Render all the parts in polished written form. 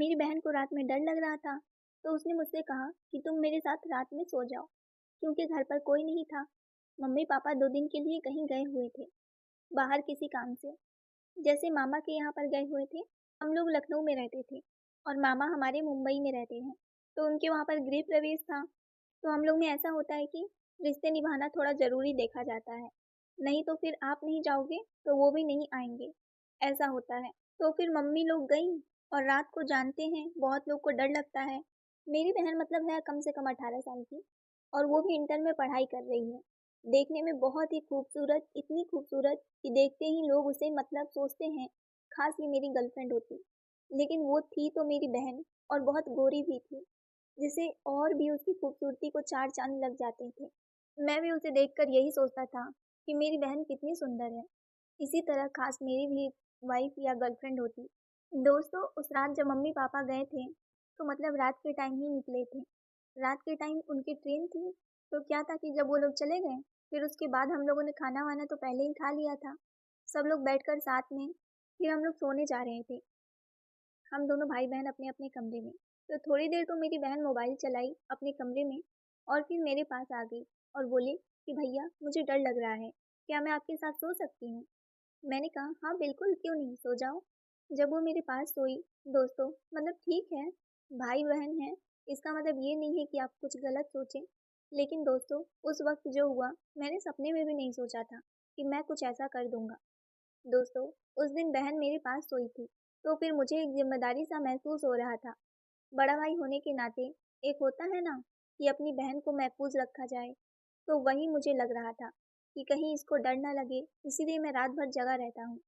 मेरी बहन को रात में डर लग रहा था, तो उसने मुझसे कहा कि तुम मेरे साथ रात में सो जाओ, क्योंकि घर पर कोई नहीं था। मम्मी पापा 2 दिन के लिए कहीं गए हुए थे, बाहर किसी काम से। जैसे मामा के यहाँ पर गए हुए थे। हम लोग लखनऊ में रहते थे और मामा हमारे मुंबई में रहते हैं, तो उनके वहाँ पर गृह प्रवेश था। तो हम लोग में ऐसा होता है कि रिश्ते निभाना थोड़ा ज़रूरी देखा जाता है, नहीं तो फिर आप नहीं जाओगे तो वो भी नहीं आएंगे, ऐसा होता है। तो फिर मम्मी लोग गईं और रात को जानते हैं बहुत लोग को डर लगता है। मेरी बहन मतलब है कम से कम 18 साल की, और वो भी इंटर में पढ़ाई कर रही है। देखने में बहुत ही खूबसूरत, इतनी खूबसूरत कि देखते ही लोग उसे मतलब सोचते हैं खास ये मेरी गर्लफ्रेंड होती। लेकिन वो थी तो मेरी बहन, और बहुत गोरी भी थी, जिसे और भी उसकी खूबसूरती को 4 चाँद लग जाते थे। मैं भी उसे देखकर यही सोचता था कि मेरी बहन कितनी सुंदर है। इसी तरह काश मेरी भी वाइफ़ या गर्लफ्रेंड होती। दोस्तों, उस रात जब मम्मी-पापा गए थे, तो मतलब रात के टाइम ही निकले थे। रात के टाइम उनकी ट्रेन थी, तो क्या था कि जब वो लोग चले गए, फिर उसके बाद हम लोगों ने खाना-वाना तो पहले ही खा लिया था। सब लोग बैठकर साथ में, फिर हम लोग सोने जा रहे थे। हम दोनों भाई-बहन अपने-अपने कमरे में। तो थोड़ी देर तो मेरी बहन मोबाइल चलाई अपने कमरे में, और फिर मेरे पास आ गई और बोली कि भैया मुझे डर लग रहा है, क्या मैं आपके साथ सो सकती हूँ? मैंने कहा हाँ बिल्कुल, क्यों नहीं, सो जाओ। जब वो मेरे पास सोई, दोस्तों मतलब ठीक है, भाई-बहन हैं, इसका मतलब ये नहीं है कि आप कुछ गलत सोचें। लेकिन दोस्तों, उस वक़्त जो हुआ, मैंने सपने में भी नहीं सोचा था कि मैं कुछ ऐसा कर दूँगा। दोस्तों, उस दिन बहन मेरे पास सोई थी, तो फिर मुझे एक ज़िम्मेदारी सा महसूस हो रहा था। बड़ा भाई होने के नाते एक होता है ना कि अपनी बहन को महफूज रखा जाए, तो वही मुझे लग रहा था कि कहीं इसको डर ना लगे, इसीलिए मैं रात भर जगा रहता हूँ।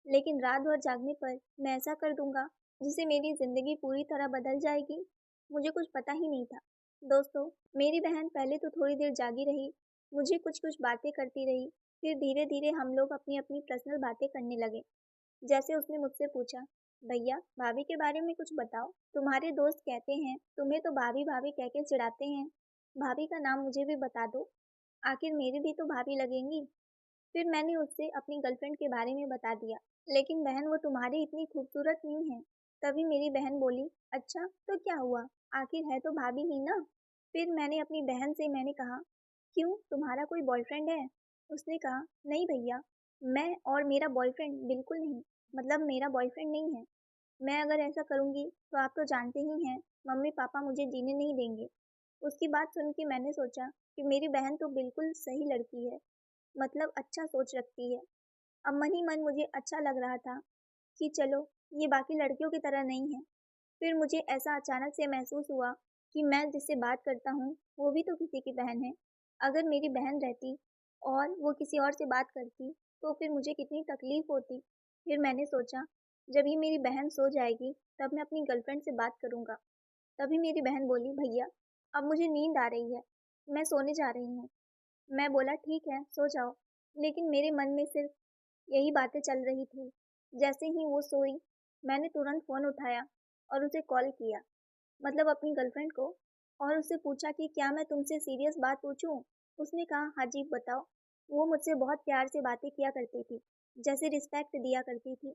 लेकिन रात भर जागने पर मैं ऐसा कर दूंगा जिससे मेरी ज़िंदगी पूरी तरह बदल जाएगी, मुझे कुछ पता ही नहीं था। दोस्तों, मेरी बहन पहले तो थोड़ी देर जागी रही, मुझे कुछ-कुछ बातें करती रही, फिर धीरे-धीरे हम लोग अपनी-अपनी पर्सनल बातें करने लगे। जैसे उसने मुझसे पूछा, भैया भाभी के बारे में कुछ बताओ, तुम्हारे दोस्त कहते हैं तुम्हें तो भाभी भाभी कह के चिढ़ाते हैं, भाभी का नाम मुझे भी बता दो, आखिर मेरी भी तो भाभी लगेंगी। फिर मैंने उससे अपनी गर्लफ्रेंड के बारे में बता दिया, लेकिन बहन वो तुम्हारी इतनी खूबसूरत नहीं है। तभी मेरी बहन बोली, अच्छा तो क्या हुआ, आखिर है तो भाभी ही ना। फिर मैंने अपनी बहन से मैंने कहा, क्यों तुम्हारा कोई बॉयफ्रेंड है? उसने कहा, नहीं भैया, मैं और मेरा बॉयफ्रेंड बिल्कुल नहीं, मतलब मेरा बॉयफ्रेंड नहीं है। मैं अगर ऐसा करूँगी तो आप तो जानते ही हैं, मम्मी-पापा मुझे जीने नहीं देंगे। उसकी बात सुन के मैंने सोचा कि मेरी बहन तो बिल्कुल सही लड़की है, मतलब अच्छा सोच रखती है। अब मन ही मन मुझे अच्छा लग रहा था कि चलो, ये बाकी लड़कियों की तरह नहीं है। फिर मुझे ऐसा अचानक से महसूस हुआ कि मैं जिससे बात करता हूँ, वो भी तो किसी की बहन है। अगर मेरी बहन रहती और वो किसी और से बात करती, तो फिर मुझे कितनी तकलीफ़ होती। फिर मैंने सोचा, जब ये मेरी बहन सो जाएगी, तब मैं अपनी गर्लफ्रेंड से बात करूँगा। तभी मेरी बहन बोली, भैया अब मुझे नींद आ रही है, मैं सोने जा रही हूँ। मैं बोला ठीक है, सो जाओ। लेकिन मेरे मन में सिर्फ यही बातें चल रही थी। जैसे ही वो सोई, मैंने तुरंत फ़ोन उठाया और उसे कॉल किया, मतलब अपनी गर्लफ्रेंड को, और उससे पूछा कि क्या मैं तुमसे सीरियस बात पूछूं? उसने कहा हाँ जी बताओ। वो मुझसे बहुत प्यार से बातें किया करती थी, जैसे रिस्पेक्ट दिया करती थी,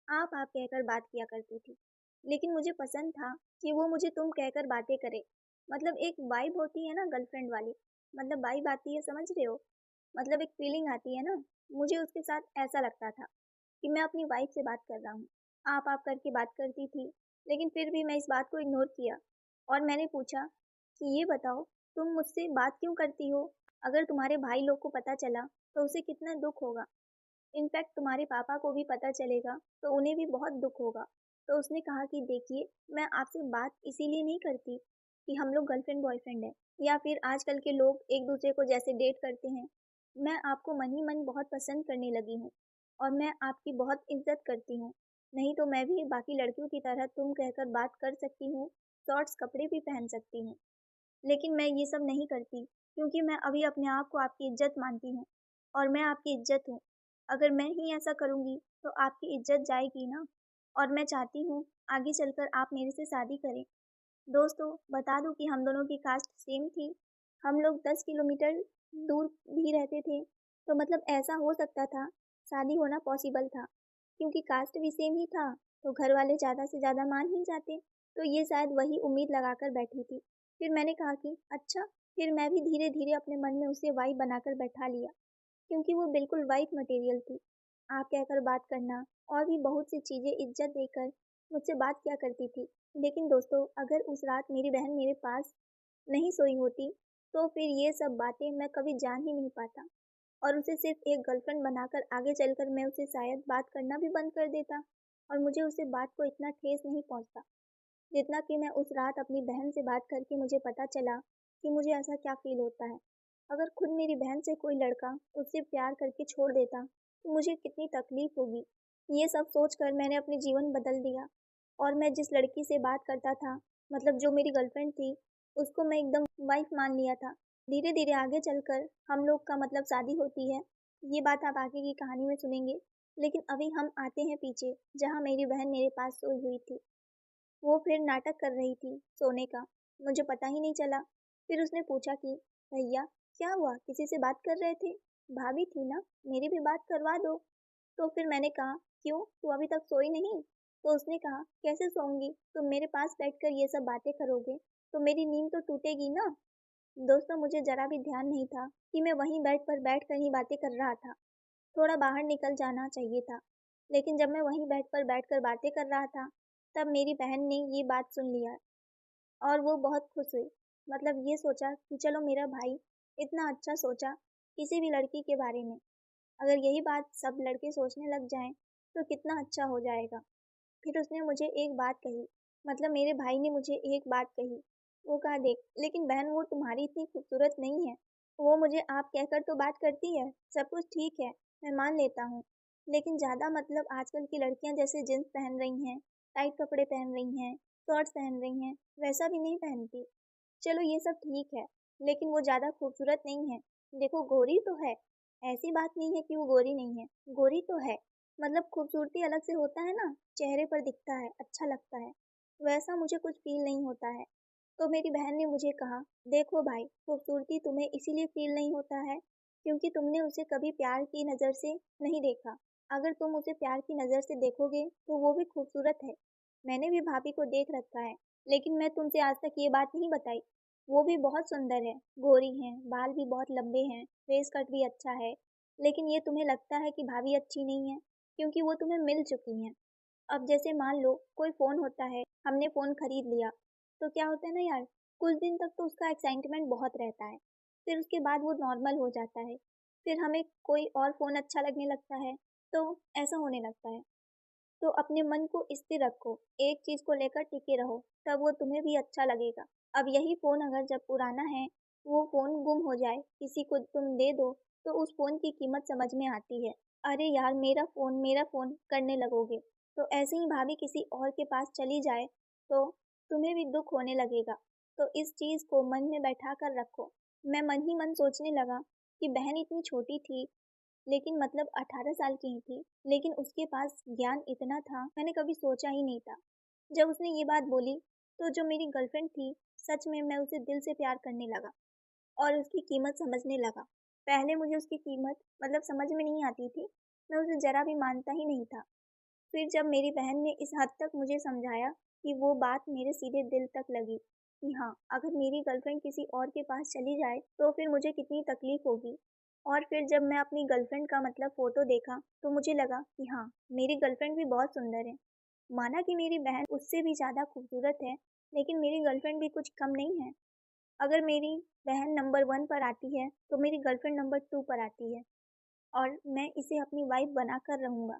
आप कहकर बात किया करती थी। लेकिन मुझे पसंद था कि वो मुझे तुम कहकर बातें करे। मतलब एक वाइब होती है ना गर्लफ्रेंड वाली, मतलब वाइब आती है, समझ रहे हो? मतलब एक फीलिंग आती है ना, मुझे उसके साथ ऐसा लगता था कि मैं अपनी वाइफ से बात कर रहा हूँ। आप करके बात करती थी, लेकिन फिर भी मैं इस बात को इग्नोर किया और मैंने पूछा कि ये बताओ, तुम मुझसे बात क्यों करती हो? अगर तुम्हारे भाई लोग को पता चला, तो उसे कितना दुःख होगा। इनफैक्ट तुम्हारे पापा को भी पता चलेगा, तो उन्हें भी बहुत दुःख होगा। तो उसने कहा कि देखिए, मैं आपसे बात इसीलिए नहीं करती कि हम लोग गर्लफ्रेंड बॉयफ्रेंड हैं, या फिर आजकल के लोग एक-दूसरे को जैसे डेट करते हैं। मैं आपको मन ही मन बहुत पसंद करने लगी हूँ और मैं आपकी बहुत इज़्ज़त करती हूँ। नहीं तो मैं भी बाकी लड़कियों की तरह तुम कहकर बात कर सकती हूँ, शॉर्ट्स कपड़े भी पहन सकती हूँ। लेकिन मैं ये सब नहीं करती, क्योंकि मैं अभी अपने आप को आपकी इज़्ज़त मानती हूँ और मैं आपकी इज़्ज़त हूँ। अगर मैं ही ऐसा करूँगी तो आपकी इज़्ज़त जाएगी ना, और मैं चाहती हूँ आगे चलकर आप मेरे से शादी करें। दोस्तों, बता दूँ कि हम दोनों की कास्ट सेम थी। हम लोग 10 किलोमीटर दूर भी रहते थे, तो मतलब ऐसा हो सकता था, शादी होना पॉसिबल था, क्योंकि कास्ट भी सेम ही था तो घर वाले ज़्यादा से ज़्यादा मान ही जाते। तो ये शायद वही उम्मीद लगाकर बैठी थी। फिर मैंने कहा कि अच्छा। फिर मैं भी धीरे-धीरे अपने मन में उसे वाइफ़ बनाकर बैठा लिया, क्योंकि वो बिल्कुल वाइफ़ मटेरियल थी। आप कहकर बात करना और भी बहुत सी चीज़ें इज़्ज़त देकर मुझसे बात किया करती थी। लेकिन दोस्तों, अगर उस रात मेरी बहन मेरे पास नहीं सोई होती, तो फिर ये सब बातें मैं कभी जान ही नहीं पाता और उसे सिर्फ़ एक गर्लफ्रेंड बनाकर आगे चलकर मैं उसे शायद बात करना भी बंद कर देता और मुझे उसे बात को इतना ठेस नहीं पहुँचता, जितना कि मैं उस रात अपनी बहन से बात करके मुझे पता चला कि मुझे ऐसा क्या फ़ील होता है। अगर खुद मेरी बहन से कोई लड़का उससे प्यार करके छोड़ देता, तो मुझे कितनी तकलीफ़ होगी। ये सब सोचकर मैंने अपने जीवन बदल दिया और मैं जिस लड़की से बात करता था, मतलब जो मेरी गर्लफ्रेंड थी, उसको मैं एकदम वाइफ़ मान लिया था। धीरे-धीरे आगे चलकर हम लोग का मतलब शादी होती है। ये बात आप आगे की कहानी में सुनेंगे। लेकिन अभी हम आते हैं पीछे, जहाँ मेरी बहन मेरे पास सोई हुई थी। वो फिर नाटक कर रही थी सोने का, मुझे पता ही नहीं चला। फिर उसने पूछा कि भैया, क्या हुआ, किसी से बात कर रहे थे? भाभी थी ना, मेरी भी बात करवा दो। तो फिर मैंने कहा, क्यों, तू अभी तक सोई नहीं? तो उसने कहा, कैसे सोऊंगी, तुम मेरे पास बैठकर ये सब बातें करोगे तो मेरी नींद तो टूटेगी ना। दोस्तों, मुझे जरा भी ध्यान नहीं था कि मैं वहीं बेड पर बैठकर ही बातें कर रहा था। थोड़ा बाहर निकल जाना चाहिए था। लेकिन जब मैं वहीं बेड पर बैठकर बातें कर रहा था, तब मेरी बहन ने ये बात सुन लिया और वो बहुत खुश हुई। मतलब ये सोचा कि चलो, मेरा भाई इतना अच्छा सोचा किसी भी लड़की के बारे में। अगर यही बात सब लड़के सोचने लग जाएं, तो कितना अच्छा हो जाएगा। फिर उसने मुझे एक बात कही, मतलब मेरे भाई ने मुझे एक बात कही। वो कहा, देख, लेकिन बहन, वो तुम्हारी इतनी खूबसूरत नहीं है। वो मुझे आप कहकर तो बात करती है, सब कुछ ठीक है, मैं मान लेता हूँ। लेकिन ज़्यादा मतलब आजकल की लड़कियाँ जैसे जीन्स पहन रही हैं, टाइट कपड़े पहन रही हैं, शॉर्ट्स पहन रही हैं, वैसा भी नहीं पहनती। चलो, ये सब ठीक है, लेकिन वो ज़्यादा खूबसूरत नहीं है। देखो, गोरी तो है, ऐसी बात नहीं है कि वो गोरी नहीं है, गोरी तो है। मतलब खूबसूरती अलग से होता है ना, चेहरे पर दिखता है, अच्छा लगता है। वैसा मुझे कुछ फ़ील नहीं होता है। तो मेरी बहन ने मुझे कहा, देखो भाई, खूबसूरती तुम्हें इसीलिए फ़ील नहीं होता है, क्योंकि तुमने उसे कभी प्यार की नज़र से नहीं देखा। अगर तुम उसे प्यार की नज़र से देखोगे, तो वो भी खूबसूरत है। मैंने भी भाभी को देख रखा है, लेकिन मैं तुमसे आज तक ये बात नहीं बताई। वो भी बहुत सुंदर है, गोरी हैं, बाल भी बहुत लंबे हैं, फेस कट भी अच्छा है। लेकिन ये तुम्हें लगता है कि भाभी अच्छी नहीं है, क्योंकि वो तुम्हें मिल चुकी हैं। अब जैसे मान लो कोई फ़ोन होता है, हमने फ़ोन खरीद लिया, तो क्या होता है ना यार, कुछ दिन तक तो उसका एक्साइटमेंट बहुत रहता है। फिर उसके बाद वो नॉर्मल हो जाता है। फिर हमें कोई और फ़ोन अच्छा लगने लगता है, तो ऐसा होने लगता है। तो अपने मन को स्थिर रखो, एक चीज़ को लेकर टिके रहो, तब वो तुम्हें भी अच्छा लगेगा। अब यही फ़ोन अगर जब पुराना है, वो फ़ोन गुम हो जाए, किसी को तुम दे दो, तो उस फ़ोन की कीमत समझ में आती है। अरे यार, मेरा फ़ोन करने लगोगे। तो ऐसे ही भाभी किसी और के पास चली जाए, तो तुम्हें भी दुःख होने लगेगा। तो इस चीज़ को मन में बैठा कर रखो। मैं मन ही मन सोचने लगा कि बहन इतनी छोटी थी, लेकिन मतलब 18 साल की ही थी, लेकिन उसके पास ज्ञान इतना था, मैंने कभी सोचा ही नहीं था। जब उसने ये बात बोली, तो जो मेरी गर्लफ्रेंड थी, सच में मैं उसे दिल से प्यार करने लगा और उसकी कीमत समझने लगा। पहले मुझे उसकी कीमत मतलब समझ में नहीं आती थी, मैं उसे ज़रा भी मानता ही नहीं था। फिर जब मेरी बहन ने इस हद तक मुझे समझाया कि वो बात मेरे सीधे दिल तक लगी कि हाँ, अगर मेरी गर्लफ्रेंड किसी और के पास चली जाए, तो फिर मुझे कितनी तकलीफ़ होगी। और फिर जब मैं अपनी गर्लफ्रेंड का मतलब फ़ोटो देखा, तो मुझे लगा कि हाँ, मेरी गर्लफ्रेंड भी बहुत सुंदर है। माना कि मेरी बहन उससे भी ज़्यादा खूबसूरत है, लेकिन मेरी गर्लफ्रेंड भी कुछ कम नहीं है। अगर मेरी बहन नंबर 1 पर आती है, तो मेरी गर्लफ्रेंड नंबर 2 पर आती है और मैं इसे अपनी वाइफ़ बनाकर रहूँगा।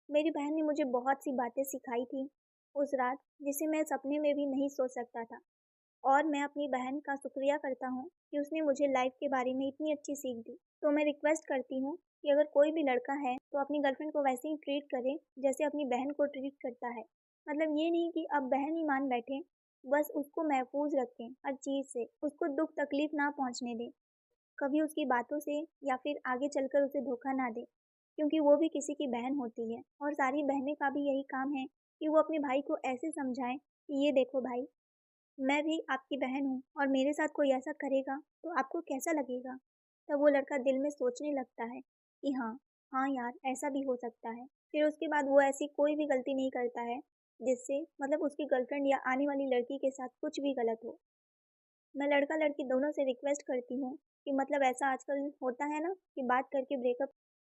मेरी बहन ने मुझे बहुत सी बातें सिखाई थी उस रात, जिसे मैं सपने में भी नहीं सोच सकता था। और मैं अपनी बहन का शुक्रिया करता हूँ कि उसने मुझे लाइफ के बारे में इतनी अच्छी सीख दी। तो मैं रिक्वेस्ट करती हूँ कि अगर कोई भी लड़का है, तो अपनी गर्लफ्रेंड को वैसे ही ट्रीट करे जैसे अपनी बहन को ट्रीट करता है। मतलब ये नहीं कि अब बहन ही मान बैठे, बस उसको महफूज रखें हर चीज़ से, उसको दुख तकलीफ ना पहुँचने दें, कभी उसकी बातों से या फिर आगे चलकर उसे धोखा ना दें, क्योंकि वो भी किसी की बहन होती है और सारी बहनें का भी यही काम है कि वो अपने भाई को ऐसे समझाएं कि ये देखो भाई, मैं भी आपकी बहन हूँ और मेरे साथ कोई ऐसा करेगा तो आपको कैसा लगेगा? तब वो लड़का दिल में सोचने लगता है कि हाँ, हाँ यार, ऐसा भी हो सकता है। फिर उसके बाद वो ऐसी कोई भी गलती नहीं करता है, जिससे मतलब उसकी गर्लफ्रेंड या आने वाली लड़की के साथ कुछ भी गलत हो। मैं लड़का-लड़की दोनों से रिक्वेस्ट करती हूँ कि मतलब ऐसा आजकल होता है ना कि बात करके ब्रेकअप